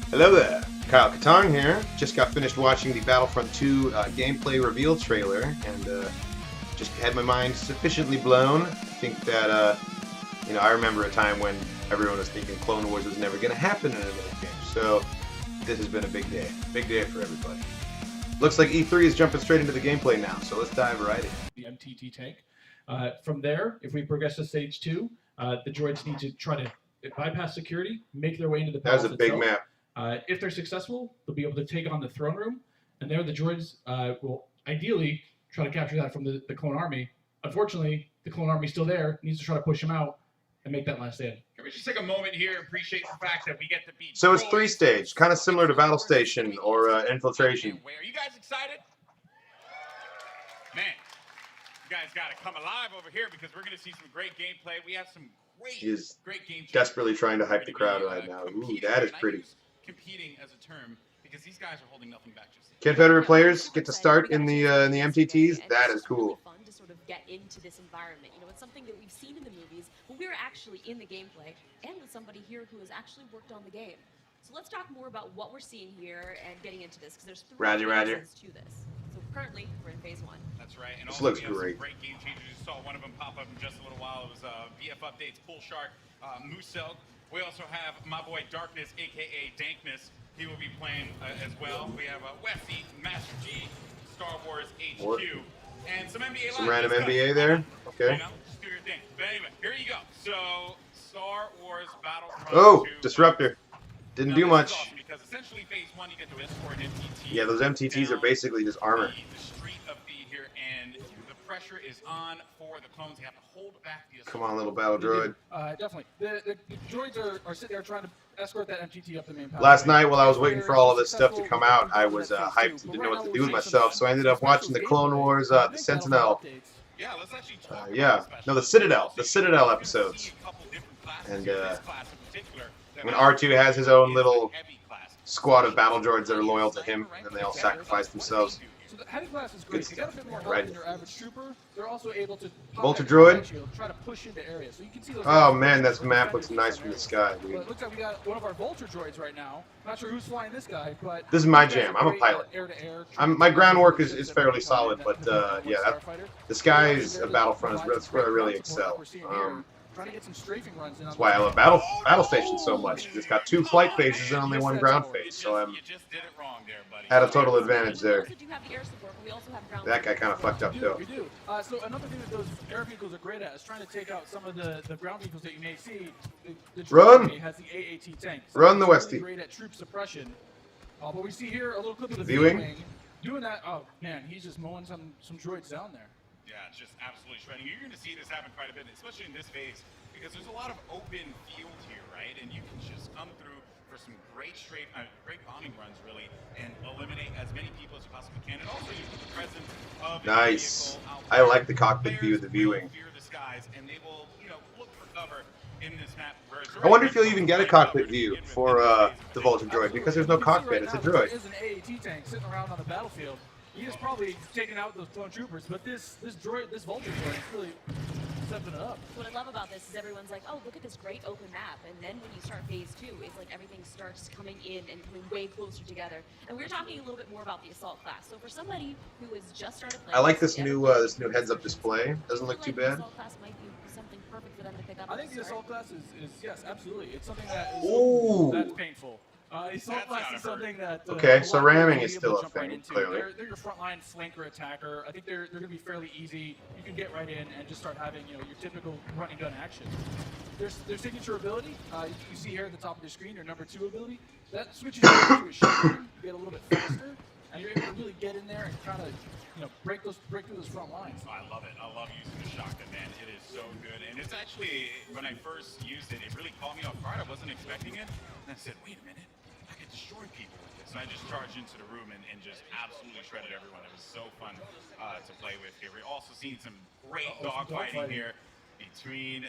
Hello there, Kyle Katarn here. Just got finished watching the Battlefront II gameplay reveal trailer and just had my mind sufficiently blown. I think that, I remember a time when everyone was thinking Clone Wars was never going to happen in another game. So this has been a big day for everybody. Looks like E3 is jumping straight into the gameplay now, so let's dive right in. The MTT tank. From there, if we progress to stage 2, the droids need to try to bypass security, make their way into the palace That's a big itself. map. If they're successful, they'll be able to take on the throne room, and there the droids will ideally try to capture that from the clone army. Unfortunately, the clone army's still there, needs to try to push them out and make that last stand. Can we just take a moment here and appreciate the fact that we get to beat So it's 3-stage, kind of similar to Battle Station or Infiltration. Are you guys excited? Man, you guys got to come alive over here because we're going to see some great gameplay. We have some great games. Desperately trying to hype the crowd right now. Ooh, that is pretty. Competing as a term because these guys are holding nothing back. Confederate players get to start in the MTTs. That is cool. Fun to sort of get into this environment. You know, it's something that we've seen in the movies, but we're actually in the gameplay and with somebody here who has actually worked on the game. So let's talk more about what we're seeing here and getting into this because there's three phases to this. So currently we're in phase 1. That's right. And this looks great. Great game changers. You saw one of them pop up in just a little while. It was VF updates, Pool Shark, Moosel. We also have my boy Darkness, aka Dankness. He will be playing as well. We have Westy, Master G, Star Wars HQ, and some NBA. Some random NBA there. Okay. You know, just do your thing. But anyway, here you go. So, Star Wars Battlefront II. Disruptor. Didn't do much. Awesome because essentially phase 1, you get to escort an MTT. Yeah, those MTTs are basically just armor. The street of feed here, and the pressure is on for the clones. They have to hold back the assault. Come on, little battle droid. Definitely. The droids are sitting there trying to escort that MTT up the main path. Last night, while I was waiting for all of this stuff to come out, I was hyped and didn't know what to do with myself, so I ended up watching the Clone Wars, the Sentinel. Yeah, let's actually talk the Citadel episodes. And when R2 has his own little squad of battle droids that are loyal to him, and then they all sacrifice themselves. So the heavy class is great. They got a bit more health than your average trooper. They're also able to Vulture droid. Try to push into areas. So you can see those. Oh man, that map looks nice from the sky, dude. Well, it looks like we got one of our Vulture droids right now. Not sure who's flying this guy, but this is my jam. I'm a pilot. My ground work is fairly solid, but the skies of Battlefront is where I really excel. Trying to get some strafing runs in. That's why I love Battle Station so much. It's got 2 flight phases and only 1 ground phase, so I'm at a total advantage there. That guy kind of fucked up though. We do. So another thing that those air vehicles are great at is trying to take out some of the ground vehicles that you may see. The Run! Has the AAT tank. So Run the Westie. Really great at troop suppression. But we see here a little clip of the V-Wing. Doing that. Oh man, he's just mowing some droids down there. Yeah, it's just absolutely shredding. You're going to see this happen quite a bit, especially in this phase, because there's a lot of open field here, right? And you can just come through for some great great bombing runs, really, and eliminate as many people as you possibly can. And also use the presence of nice. I like the cockpit view of the V-Wing. And they will, look for cover in this map. I wonder if you'll even get a cockpit view for the Vulture droid, because there's no cockpit. It's a droid. There is an AAT tank sitting around on the battlefield. He is probably taking out those clone troopers, but this Vulture droid is really stepping it up. What I love about this is everyone's like, oh, look at this great open map. And then when you start phase 2, it's like everything starts coming in and coming way closer together. And we're talking a little bit more about the assault class. So for somebody who has just started playing, I like this new heads-up display. Doesn't look too bad. Assault class might be something perfect for them to pick up. I think the assault class is yes, absolutely. It's something that is that's painful. Assault class is something that okay, so ramming is still a thing, clearly. They're your frontline flanker attacker. I think they're going to be fairly easy. You can get right in and just start having your typical run and gun action. Their signature ability, you see here at the top of the screen, your number 2 ability, that switches you to a shotgun. You get a little bit faster, and you're able to really get in there and kind of break through those front lines. Oh, I love it. I love using the shotgun, man. It is so good, and it's actually when I first used it, it really caught me off guard. I wasn't expecting it, and I said, wait a minute. I could destroy people with this. And I just charged into the room and just absolutely shredded everyone. It was so fun to play with here. We're also seeing some great dogfighting here between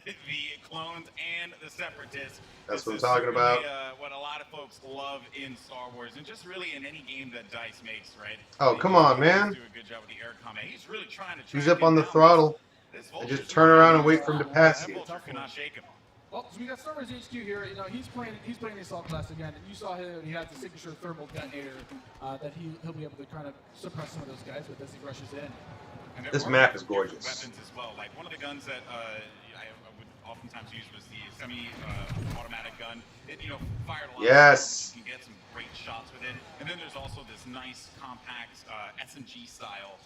the clones and the separatists. That's what I'm talking about. What a lot of folks love in Star Wars and just really in any game that DICE makes, right? Oh, come on, man. Do a good job with the air combat. He's really trying to He's up on the throttle. And just turn around and wait for him to pass you. Cannot shake him. Well, so we got Star Wars HQ here. You know, he's playing the assault class again, and you saw him. He has the signature thermal detonator that he'll be able to kind of suppress some of those guys with as he rushes in. And there This are map is different gorgeous. Weapons as well. Like one of the guns that I would oftentimes use was the semi-automatic gun. It fired a lot. Yes. You can get some great shots with it. And then there's also this nice compact S&G style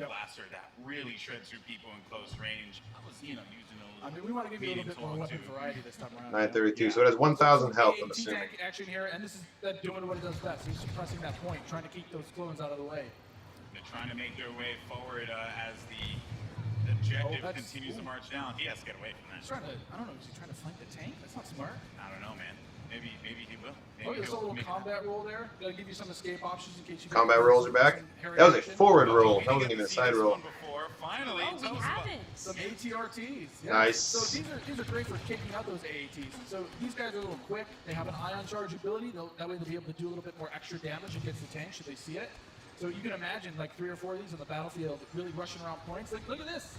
blaster that really shreds through people in close range. I was using a little. I mean, we want to give you a little bit more weapon variety this time around. 932. So it has 1,000 health, I'm assuming. Tank action here, and this is doing what it does best. He's suppressing that point, trying to keep those clones out of the way. They're trying to make their way forward as the objective continues to march down. He has to get away from that. He's trying to, I don't know, is he trying to flank the tank? That's not smart. I don't know, man. Maybe he will. Maybe there's a little combat roll there. Gotta give you some escape options in case you Combat rolls are back. That was a forward roll. That wasn't even a side roll. Finally, Oh, we haven't. Some ATRTs. Yeah. Nice. So these are great for kicking out those AATs. So these guys are a little quick. They have an ion charge ability. That way they'll be able to do a little bit more extra damage against the tank should they see it. So you can imagine like 3 or 4 of these on the battlefield really rushing around points. Like, look at this.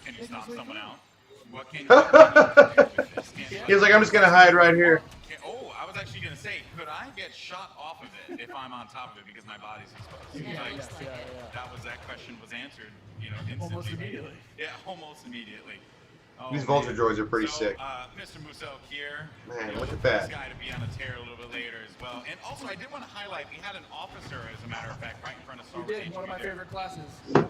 Can you stop someone out? What can you do? He was like, I'm just going to hide right here. I was actually going to say, could I get shot off of it if I'm on top of it because my body's exposed? Yeah, That question was answered, instantly. Almost immediately. Yeah, almost immediately. Oh, These Vulture droids are pretty sick. Mr. Musso here. Man, look at that. This guy to be on a tear a little bit later as well. And also, I did want to highlight, we had an officer, as a matter of fact, right in front of Star Wars. We did, one of my favorite classes.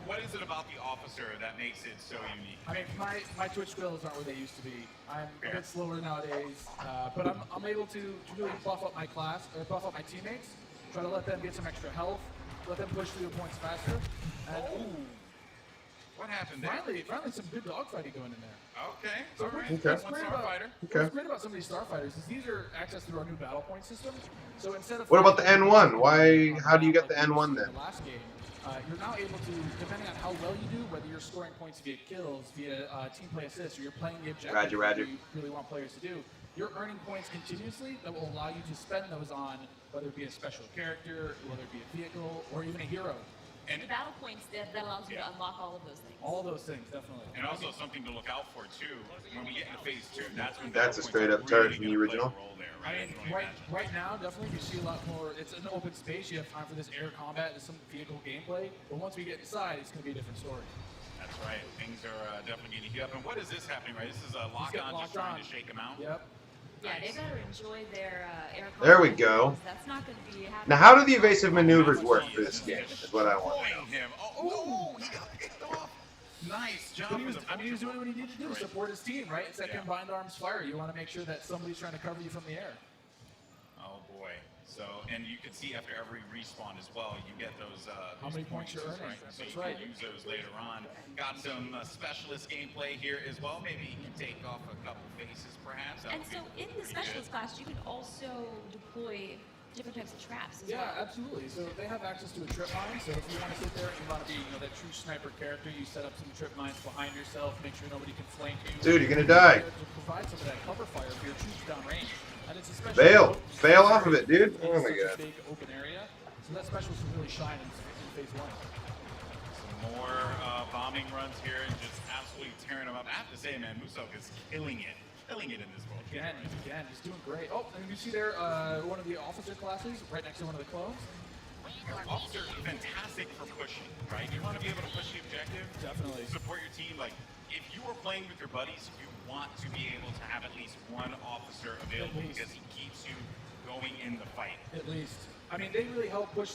What is it about the officer that makes it so unique? I mean, my Twitch skills aren't where they used to be. I'm a bit slower nowadays, but I'm able to really buff up my class, or buff up my teammates, try to let them get some extra health, let them push through the points faster. And what happened there? Finally some good dogfighting going in there. Okay. So what's great about some of these starfighters is these are accessed through our new battle point system. So instead of What about the N1? How do you get the N1 then? The last game, you're now able to, depending on how well you do, whether you're scoring points via kills, via team play assists, or you're playing the objective Roger. you really want players to do, you're earning points continuously that will allow you to spend those on whether it be a special character, whether it be a vehicle, or even a hero. And the battle points that allows you to unlock all of those things. All those things, definitely. And also something to look out for too when we get into phase 2. That's a straight up turret from the original. I mean, right now, definitely you see a lot more. It's an open space. You have time for this air combat and some vehicle gameplay. But once we get inside, it's going to be a different story. That's right. Things are definitely getting heat up. And what is this happening, right? This is a lock-on just trying to shake them out. Yep. Yeah, they better enjoy their air combat. There we go. That's not going to be happening. Now, how do the evasive maneuvers work for this game? Is what I want to know. Him. Oh, he got picked off. Nice job. He was doing what he needed to do to support his team, right? It's that combined arms fire. You want to make sure that somebody's trying to cover you from the air. Oh boy. So, and you can see after every respawn as well, you get those. How many points you're earning? Right? So That's you right. can use those later on. Got some specialist gameplay here as well. Maybe you can take off a couple faces, perhaps. That And would so be in the pretty specialist good. class, you can also deploy different types of traps as Yeah, well. absolutely. So they have access to a trip mine. So if you want to sit there and you want to be, that true sniper character, you set up some trip mines behind yourself, make sure nobody can flank you. Dude, you're gonna die. To provide some of that cover fire for your troops downrange. And it's especially Bail off of it, dude. Oh my such a god. big open area. So that specialist will really shine in phase 1. Some more bombing runs here and just absolutely tearing them up. I have to say, man, Musok is killing it in this world. Again, he's doing great. Oh, and you see there one of the officer classes right next to one of the clones. Officer, fantastic for pushing, right? You want to be able to push the objective. Definitely. Support your team. Like, if you are playing with your buddies, you want to be able to have at least one officer available because he keeps you going in the fight. At least. I mean, they really help push,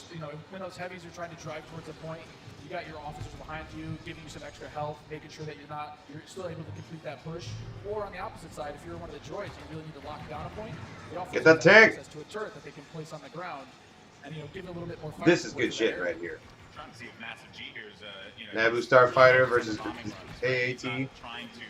when those heavies are trying to drive towards a point, you got your officers behind you, giving you some extra health, making sure that you're still able to complete that push. Or on the opposite side, if you're one of the droids, you really need to lock down a point. The officers Get that have tank. access to a turret that they can place on the ground, and give it a little bit more fire. This is good towards shit the air. right here. I'm trying to see if Massive G here is, Naboo Starfighter versus bombing runs, AAT. right? He's not trying to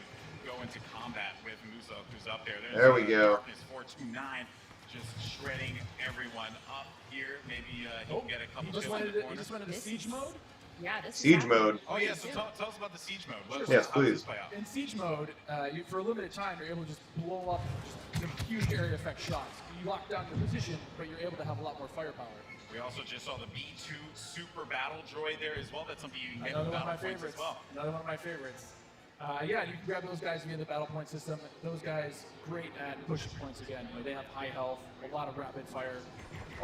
go into combat with Musok, who's up there. There we go. Darkness 429, just shredding everyone up here. Maybe he can get a couple He just kills in went the into, corner. siege mode. Yeah, this is Siege happening. mode. Oh yeah, so tell us about the siege mode. Yes, how does please. this play out? In siege mode, for a limited time, you're able to just blow up some huge area effect shots. You lock down your position, but you're able to have a lot more firepower. We also just saw the B2 Super Battle Droid there as well. That's something you can get Another in one of my battle points favorites. as well. Another one of my favorites. Yeah, you can grab those guys via the battle point system. Those guys, great at pushing points again. You know, they have high health, a lot of rapid fire.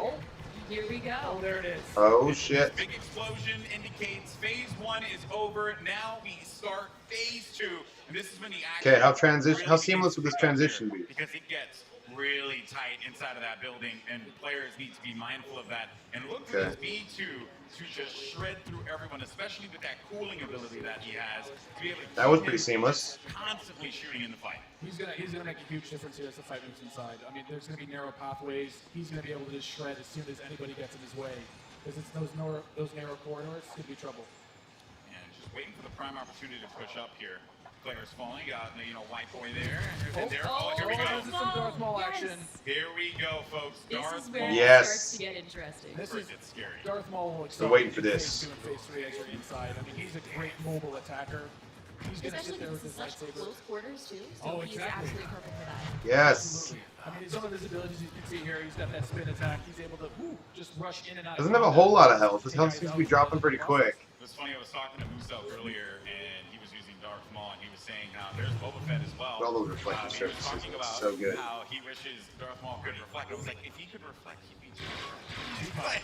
Oh, Here we go. oh, there it is. Oh This shit. big explosion indicates phase 1 is over. Now we start phase 2, and this is when the action. Okay, how really seamless begins would this to transition appear, be? Because it gets really tight inside of that building, and players need to be mindful of that. And look for Okay. this B2 to just shred through everyone, especially with that cooling ability that he has. To be able to That was keep pretty him seamless. constantly shooting in the fight. He's gonna make a huge difference here as the fight moves inside. I mean, there's gonna be narrow pathways. He's gonna be able to just shred as soon as anybody gets in his way. Because it's those narrow corridors, it's gonna be trouble. And just waiting for the prime opportunity to push up here. Players falling, got white boy there. Oh, Here we go. This is some Darth Maul Yes. action. Here we go, folks. This Darth is where Maul. Yes. it starts to get interesting. This is It's scary. Darth Maul will Been excel waiting for in this. Phase 2 and Phase 3 as you're inside. I mean, he's a great mobile attacker. He's gonna Especially sit there with because his it's such lightsaber. close quarters too, so Oh, he's exactly. absolutely perfect for that. Yes. Absolutely. I mean, some of his abilities you can see here. He's got that spin attack. He's able to just rush in and out. Doesn't have a whole lot of health. His health seems to be dropping pretty quick. It was funny, I was talking to Muso earlier, and he was using Darth Maul, and he was saying how there's Boba Fett as well. All those reflective He was surfaces, talking it's about so good. how he wishes Darth Maul could reflect. I was like, if he could reflect, he'd be too much.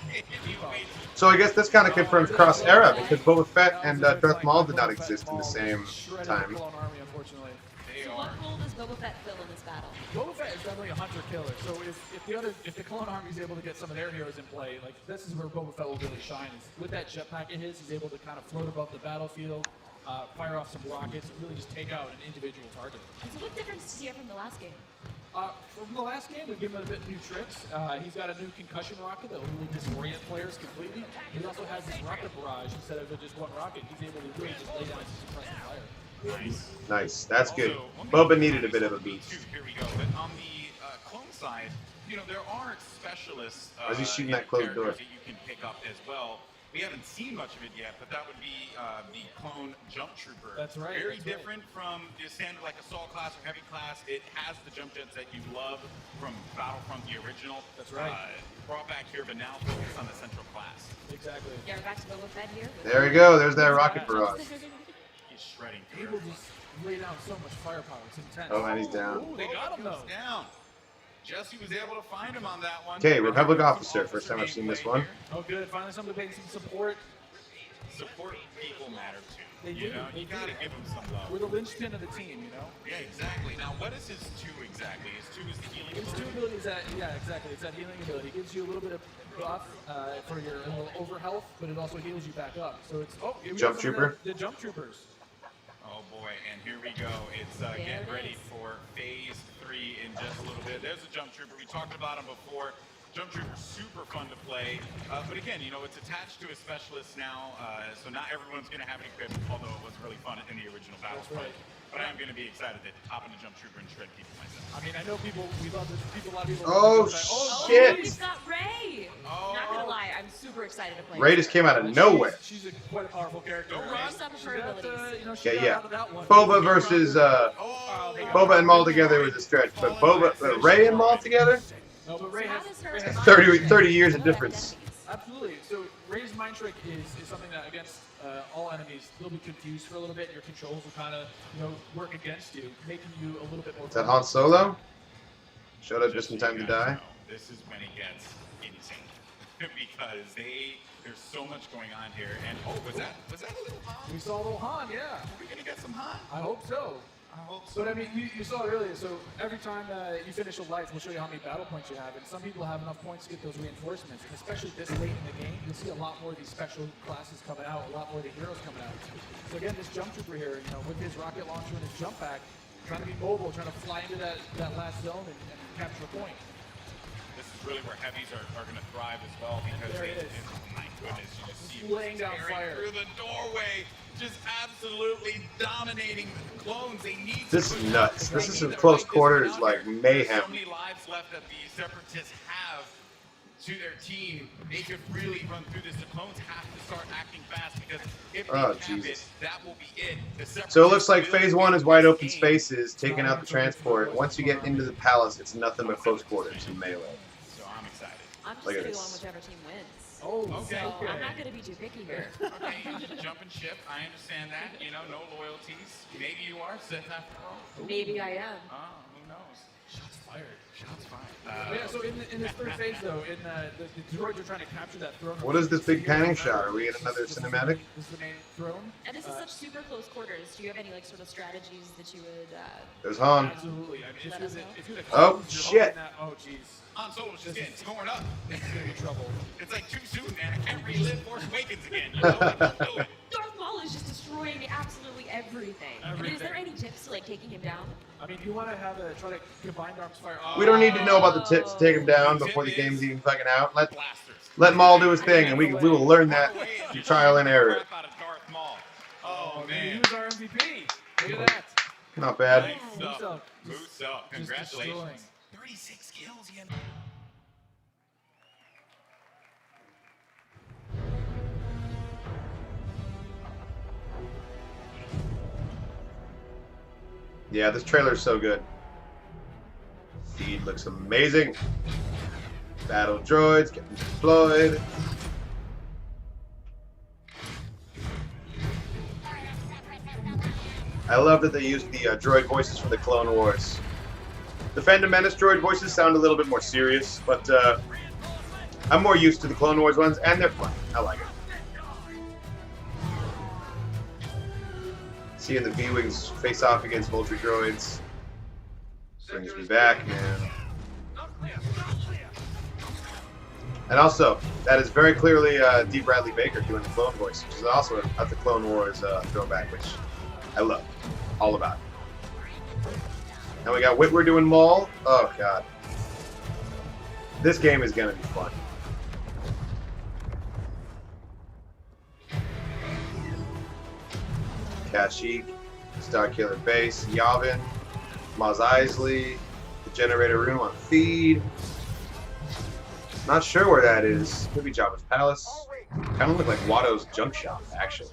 So I guess this kind of confirms cross era because Boba Fett and Darth Maul did not exist in the same Shredded time. the Clone Army, unfortunately. They So are. what role does Boba Fett fill in this battle? Boba Fett is definitely a hunter killer. So if the Clone Army is able to get some of their heroes in play, like this is where Boba Fett will really shine. Is with that jetpack of his, he's able to kind of float above the battlefield, fire off some rockets, and really just take out an individual target. So what difference does he have from the last game? From the last game, we've given him a bit new tricks. He's got a new concussion rocket that will really disorient players completely. He also has this rocket barrage. Instead of just one rocket, he's able to really just lay down some suppressive fire. Nice. Nice. That's good. Also, one Boba thing needed a bit of a B2, boost. Here we go. But on the clone side, there are specialists. Why is he shooting in that closed door? characters that you can pick up as well. We haven't seen much of it yet, but that would be the clone jump trooper. That's right, Very that's right. different from the standard like assault class or heavy class. It has the jump jets that you love from Battlefront the original. That's right. Brought back here, but now focused on the central class. Exactly. Yeah, we're back to Boba Fett here. There we go. There's that rocket barrage. He's shredding He through will just lay down so much firepower. It's intense. Oh, and he's down. Ooh, they got him though. down. Jesse was able to find him on that one. Okay, Republic officer. First time I've seen this one. Oh, good. Finally, somebody paying some support. Support people matter too. They You do, know, they you gotta do. give them some We're love. the linchpin of the team, you know. Yeah, exactly. Now, what is his 2 exactly? His 2 is the healing His two ability. abilities, exactly. It's that healing ability. It gives you a little bit of buff for your little over health, but it also heals you back up. So it's here we Jump got some of trooper? The jump troopers. Oh boy, and here we go. It's There getting it ready is. for phase 3 in just a little bit. There's a jump trooper. We talked about him before. Jump trooper super fun to play, but again, it's attached to a specialist now, so not everyone's going to have it equipped. Although it was really fun in the original Battlefront. right. But I am going to be excited to hop in the jump trooper and shred people myself. I mean, I know we love this. A lot of people. Oh, love this. Oh, shit. we've got Ray! Oh. Not gonna lie, I'm super excited to play Ray her. just came out of nowhere. She's quite a powerful character. Don't right? run. Some of She her got, abilities. she Yeah, got yeah. out of that one. Boba versus Oh, Boba and Maul together was a stretch, but Ray and Maul together, No, but Ray So how has, does her Ray has 30 years of What difference. enemies? Absolutely. So Ray's mind trick is something that against all enemies, they'll be confused for a little bit. Your controls will kind of work against you, making you a little bit more. Is that Han Solo? Showed up just in time to die. This is when it gets insane because there's so much going on here. And was that a little Han? We saw a little Han, yeah. Are we gonna get some Han? I hope so. I hope so. But I mean, you saw it earlier. So every time you finish a life, we'll show you how many battle points you have. And some people have enough points to get those reinforcements. And especially this late in the game, you'll see a lot more of these special classes coming out, a lot more of the heroes coming out. So again, this jump trooper here, with his rocket launcher and his jump pack, trying to be mobile, trying to fly into that last zone and capture a point. This is really where heavies are going to thrive as well because There it is. my goodness, you just see Just laying down tearing fire. through the doorway, just absolutely dominating the clones. They need to This is push nuts. out. This They is need some to close fight this quarters, one out like here. mayhem. There's so many lives left that the Separatists have to their team. They could really run through this. The clones have to start acting fast because if they Oh, cap Jesus. it, that will be it. The So it looks like Separatists phase will 1 is win wide this open game. spaces, taking out the transport. Once you get into the palace, it's nothing but close quarters and melee. So I'm excited. I'm just Look at gonna go this. on whichever team wins. Oh, Okay. So okay. I'm not going to be too picky here. Okay, you just jumping ship. I understand that. You know, no loyalties. Maybe you are Sith after all. Maybe I am. Oh, who knows? Shots fired. Shots fired. Yeah, so in this third phase, though, in the droids are trying to capture that throne. What is this big panning shot? Are we in another cinematic? This is the main throne. And this is such super close quarters. Do you have any like sort of strategies that you would? There's Han. Absolutely. I mean, Let us know. if you're the Oh, clones, you're shit. hoping that- oh, jeez. Han Solo's just getting torn up. This is gonna be trouble. It's like too soon, man. I can't relive Force Awakens again. You know, I can't do it. Darth Maul is just destroying absolutely everything. I mean, is there any tips to like taking him down? I mean, you want to have try to combine arms fire. We don't need to know about the tips to take him down before the game's even fucking out. Let Blasters. Maul do his thing, and we will learn that through trial and error. Crap out of Darth Maul. Oh, He man. was our MVP. Look at that. Not bad. Nice Moose stuff. up. Moose up. Just destroying. Congratulations. 36 kills. Yeah. Yeah, this trailer's so good. Feed looks amazing. Battle droids getting deployed. I love that they used the droid voices from the Clone Wars. The Phantom Menace droid voices sound a little bit more serious, but I'm more used to the Clone Wars ones, and they're fun. I like it. Seeing the V-Wings face off against Vulture droids brings me back, man. And also, that is very clearly D. Bradley Baker doing the clone voice, which is also at the Clone Wars throwback, which I love. All about it. Now we got Whitwer doing Maul. Oh, God. This game is going to be fun. Kashyyyk, Starkiller Base, Yavin, Maz Eisley, the generator room on Feed. Not sure where that is. Could be Jabba's Palace. Kind of look like Watto's junk shop, actually.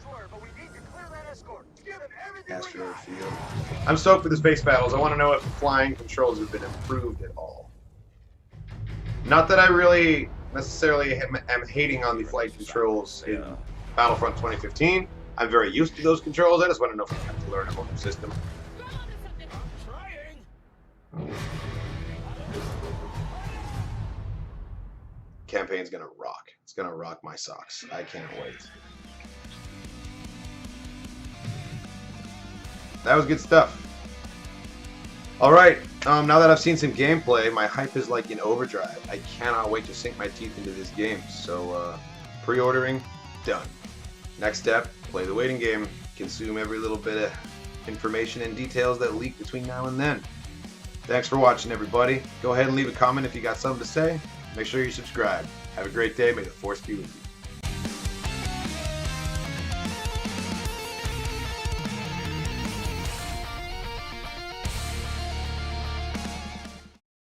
Asteroid Field. I'm stoked for the space battles. I want to know if the flying controls have been improved at all. Not that I really necessarily am hating on the flight controls in Battlefront 2015. I'm very used to those controls. I just want to know if I have to learn a whole new system. Campaign's gonna rock. It's gonna rock my socks. I can't wait. That was good stuff. Alright, now that I've seen some gameplay, my hype is like in overdrive. I cannot wait to sink my teeth into this game. So, pre-ordering, done. Next step, play the waiting game. Consume every little bit of information and details that leak between now and then. Thanks for watching, everybody. Go ahead and leave a comment if you got something to say. Make sure you subscribe. Have a great day. May the Force be with you.